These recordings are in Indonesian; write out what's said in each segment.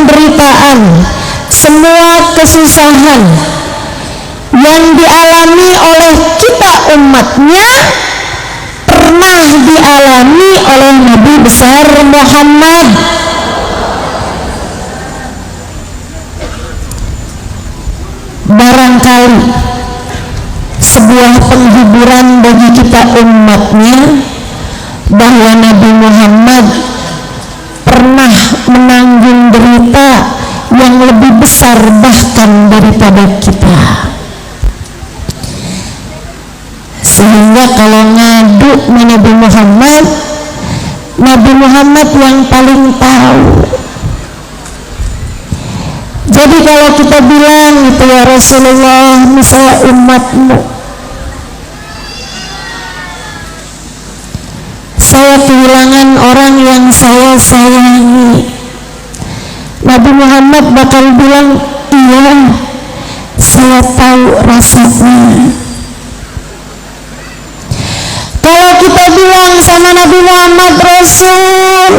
penderitaan, semua kesusahan yang dialami oleh kita umatnya pernah dialami oleh Nabi besar Muhammad. Barangkali sebuah penghiburan bagi kita umatnya bahwa Nabi Muhammad pernah menanggung derita yang lebih besar bahkan daripada kita, sehingga kalau ngadu Nabi Muhammad yang paling tahu. Jadi kalau kita bilang itu ya Rasulullah, misalnya umatmu, saya kehilangan orang yang saya sayangi, Nabi Muhammad bakal bilang, iya, saya tahu rasanya. Kalau kita bilang sama Nabi Muhammad, Rasul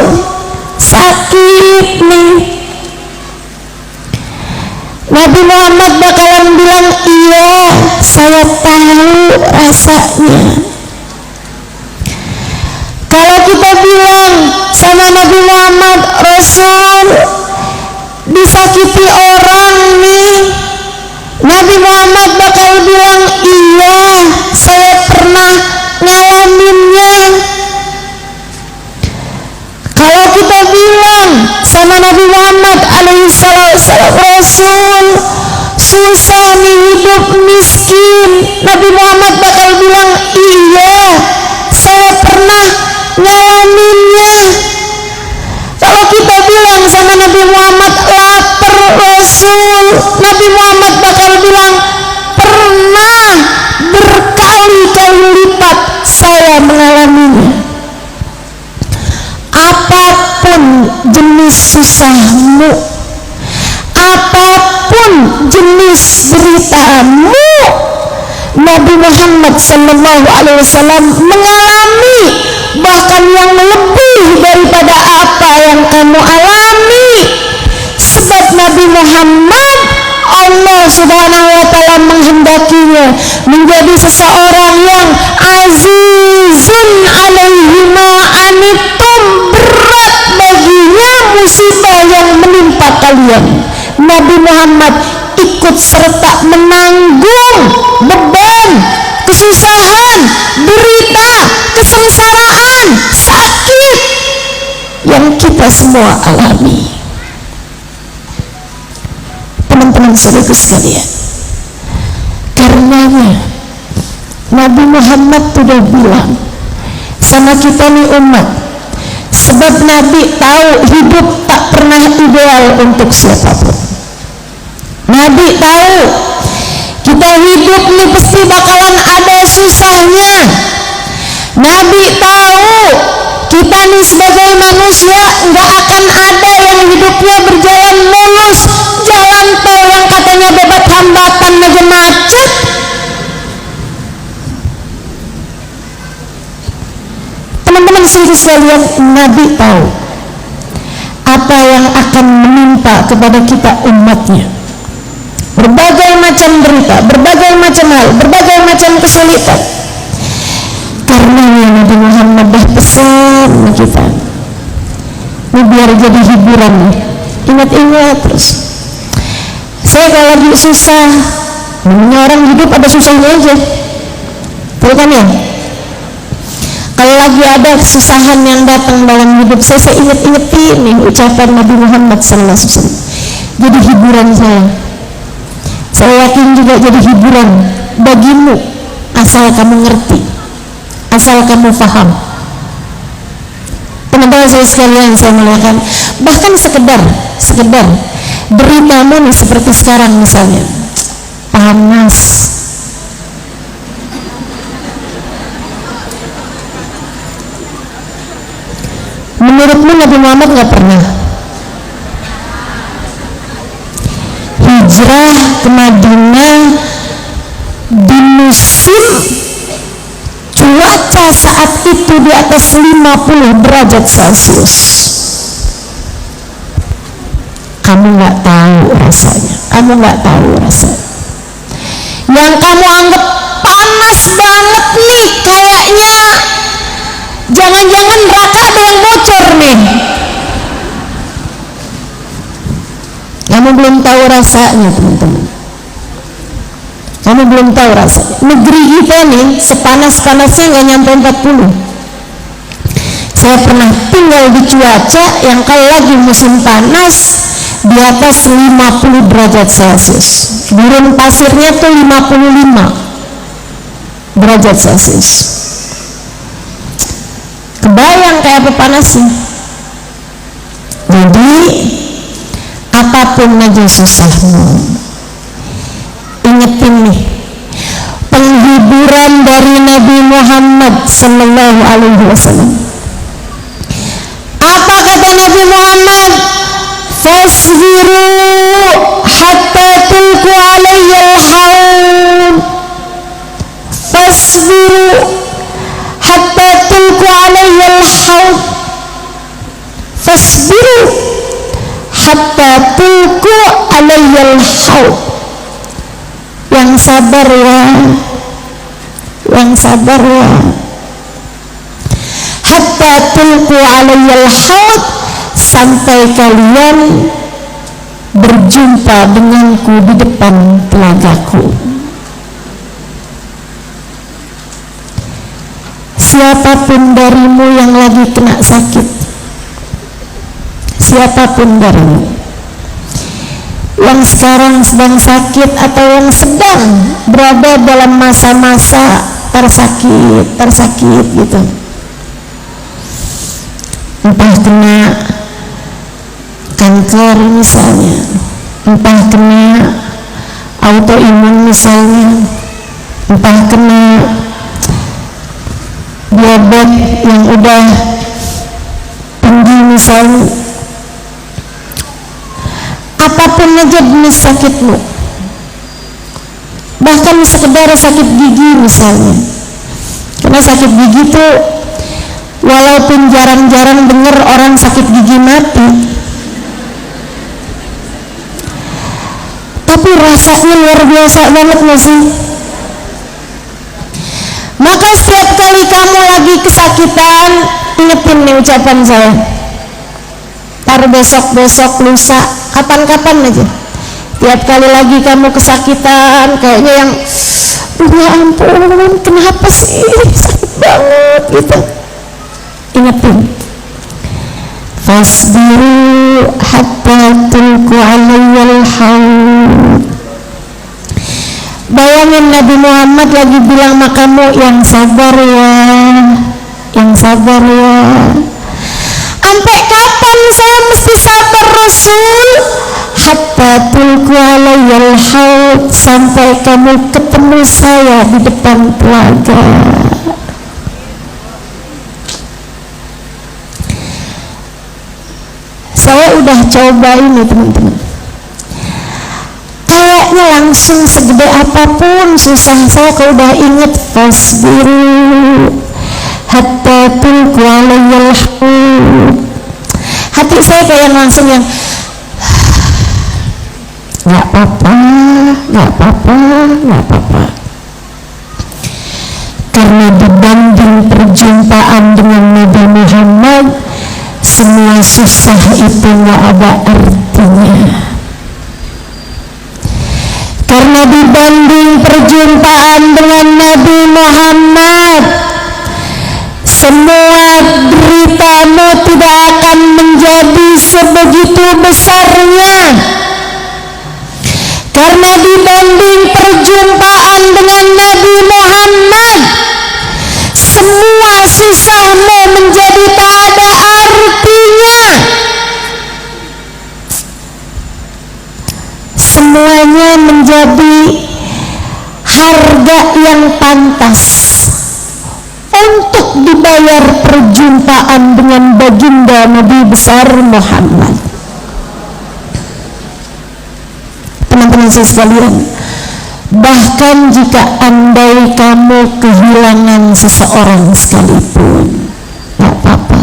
sakit nih, Nabi Muhammad bakalan bilang, iya, saya tahu rasanya. Kalau kita bilang sama Nabi Muhammad, Rasul disakiti orang nih, Nabi Muhammad bakal bilang, iya, saya pernah ngalaminnya. Kalau kita bilang sama Nabi Muhammad alaihissalam, Rasul susah nih hidup miskin, Nabi Muhammad bakal bilang, iya, saya pernah ngalaminnya. Kalau kita bilang sama Nabi Muhammad lapar Rasul, Nabi Muhammad bakal bilang, pernah berkali-kali lipat saya mengalaminya. Apapun jenis susahmu, apapun jenis deritamu, Nabi Muhammad sallallahu alaihi wasallam mengalami bahkan yang lebih daripada apa yang kamu alami. Sebab Nabi Muhammad, Allah subhanahu wa ta'ala menghendakinya menjadi seseorang yang azizun alaihi ma anittum, berat baginya musibah yang menimpa kalian. Nabi Muhammad ikut serta menanggung beban, kesusahan, derita, kesengsaraan, sakit yang kita semua alami. Teman-teman saudaraku sekalian, karenanya Nabi Muhammad sudah bilang sama kita nih umat, sebab Nabi tahu hidup tak pernah ideal untuk siapapun. Nabi tahu kita hidup nih pasti bakalan ada susahnya. Nabi tahu kita nih sebagai manusia nggak akan ada yang hidupnya berjalan mulus, jalan tol yang katanya bebas hambatan aja macet. Teman-teman sekalian, Nabi tahu apa yang akan menimpa kepada kita umatnya. Berbagai macam derita, berbagai macam hal, berbagai macam kesulitan. Karena Nabi Muhammad dah pesan kita, ini biar jadi hiburan nih. Ingat-ingat terus. Saya kalau lagi susah, namanya orang hidup ada susahnya aja, betul kan ya? Kalau lagi ada kesusahan yang datang dalam hidup saya inget-ingetin nih ucapan Nabi Muhammad sallallahu alaihi wasallam. Jadi hiburan saya. Saya yakin juga jadi hiburan bagimu, asal kamu ngerti, asal kamu paham. Teman-teman saya sekalian, saya muliakan, bahkan sekedar deritamu nih seperti sekarang misalnya, panas, menurutmu Nabi Muhammad nggak pernah hijrah ke Madinah di musim cuaca saat itu di atas 50 derajat Celcius? kamu nggak tahu rasanya. Kamu nggak tahu rasanya. Yang kamu anggap panas banget nih, kayaknya jangan-jangan neraka ada yang bocor nih. Kamu belum tahu rasanya, teman-teman. Kamu belum tahu rasanya. Negeri kita nih sepanas-panasnya nggak nyampe 40. Saya pernah tinggal di cuaca yang kalau lagi musim panas di atas 50 derajat Celcius. Gurun pasirnya tuh 55 derajat Celcius. Kebayang kayak apa panasnya. Jadi apapun aja susahmu, ingetin nih penghiburan dari Nabi Muhammad sallallahu alaihi wasallam. Apa kata Nabi Muhammad? Fasbiru hatta tulku alayyal haud. Fasbiru hatta tulku alayyal haud. Fasbiru hatta tulku alayyal haud. Yang sabar ya, yang sabar ya. Hatta tulku alayyal haud, sampai kalian berjumpa denganku di depan telagaku. Siapapun darimu yang lagi kena sakit, siapapun darimu yang sekarang sedang sakit atau yang sedang berada dalam masa-masa tersakit gitu, entah kena kanker misalnya, entah kena autoimun misalnya, entah kena diabetes yang udah tinggi misalnya, apapun aja jenis sakitmu, bahkan sekedar sakit gigi misalnya. Karena sakit gigi itu walaupun jarang-jarang dengar orang sakit gigi mati, tapi rasanya luar biasa banget gak sih? Maka setiap kali kamu lagi kesakitan, ingetin nih ucapan saya. Ntar besok-besok, lusa, kapan-kapan aja, tiap kali lagi kamu kesakitan kayaknya yang ya ampun kenapa sih sakit banget gitu, ingetin fasbiru hatta tulku alayyal haud. Bayangin Nabi Muhammad lagi bilang sama kamu, yang sabar ya, yang sabar ya. Sampai kapan saya mesti sabar Rasul? Hatta tulku alayyal haud, sampai kamu ketemu saya di depan telaga. Saya udah coba ini teman-teman, kayaknya langsung segede apapun susah saya kalau udah inget fasbiru hatta tulku alayyal haud, hati saya kayak langsung yang nggak apa-apa, nggak apa-apa, nggak apa-apa. Karena dibanding perjumpaan dengan Nabi Muhammad, semua susah itu nggak ada artinya. Karena dibanding perjumpaan dengan Nabi Muhammad, semua deritamu tidak akan menjadi sebegitu besarnya. Karena dibanding perjumpaan dengan Nabi Muhammad, semua susahmu menjadi tak ada artinya. Semuanya menjadi harga yang pantas untuk dibayar perjumpaan dengan baginda Nabi besar Muhammad. Teman-teman saya sekalian, bahkan jika andai kamu kehilangan seseorang sekalipun, gak apa-apa,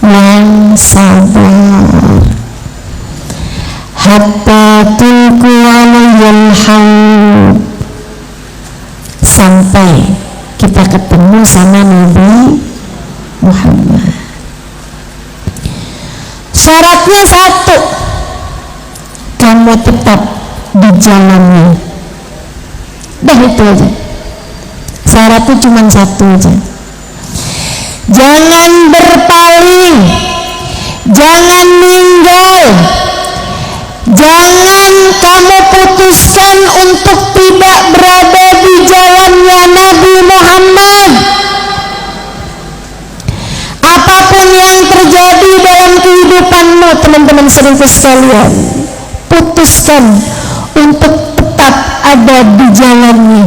yang sabar. hatta tulku alayyal haud, sampai kita ketemu sama Nabi Muhammad. Syaratnya satu, kamu tetap di jalannya. Dah itu aja. Syaratnya cuma satu aja. Jangan berpaling, jangan ninggal, jangan kamu putuskan untuk tidak berada di jalannya Nabi Muhammad. Apapun yang terjadi dalam kehidupanmu, teman-teman saudara sekalian, putuskan untuk tetap ada di jalannya,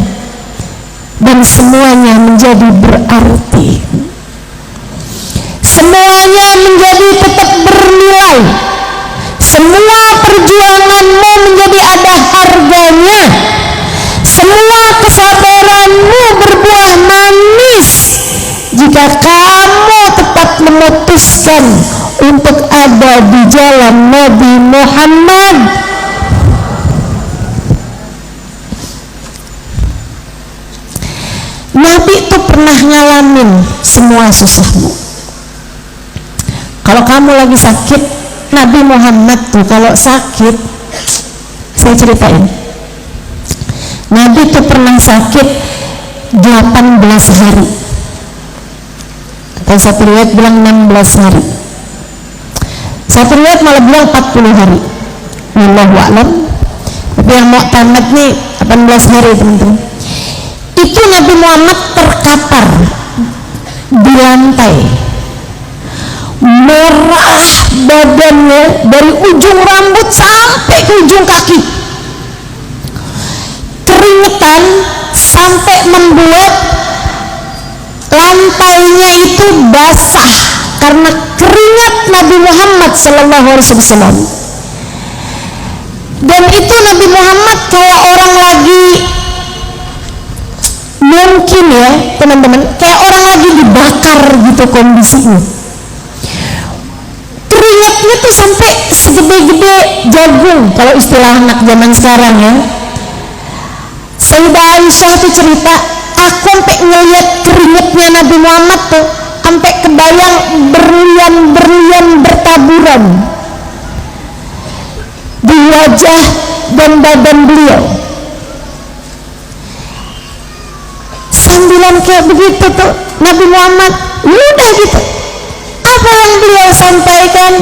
dan semuanya menjadi berarti, semuanya menjadi tetap bernilai, semua perjuanganmu menjadi ada harganya, semua kesabaranmu berbuah manis jika kamu tetap memutuskan untuk ada di jalan Nabi Muhammad. Nabi itu pernah ngalamin semua susahmu. Kalau kamu lagi sakit, Nabi Muhammad tuh kalau sakit, saya ceritain, Nabi tuh pernah sakit 18 hari, atau satu riwayat bilang 16 hari, satu riwayat malah bilang 40 hari, wallahu a'lam, tapi yang mu'tamad nih 18 hari teman-teman. Itu Nabi Muhammad terkapar di lantai, merah badannya dari ujung rambut sampai ke ujung kaki, keringetan sampai membuat lantainya itu basah karena keringat Nabi Muhammad SAW. Dan itu Nabi Muhammad kayak orang lagi, mungkin ya teman-teman, kayak orang lagi dibakar gitu kondisinya. Keringatnya tuh sampai segede-gede jagung kalau istilah anak zaman sekarang ya. Sayyidah Aisyah tuh cerita, aku sampai ngeliat keringatnya Nabi Muhammad tuh sampai kebayang berlian-berlian bertaburan di wajah dan badan beliau. Sambilan kayak begitu tuh Nabi Muhammad, udah gitu, apa yang beliau sampaikan?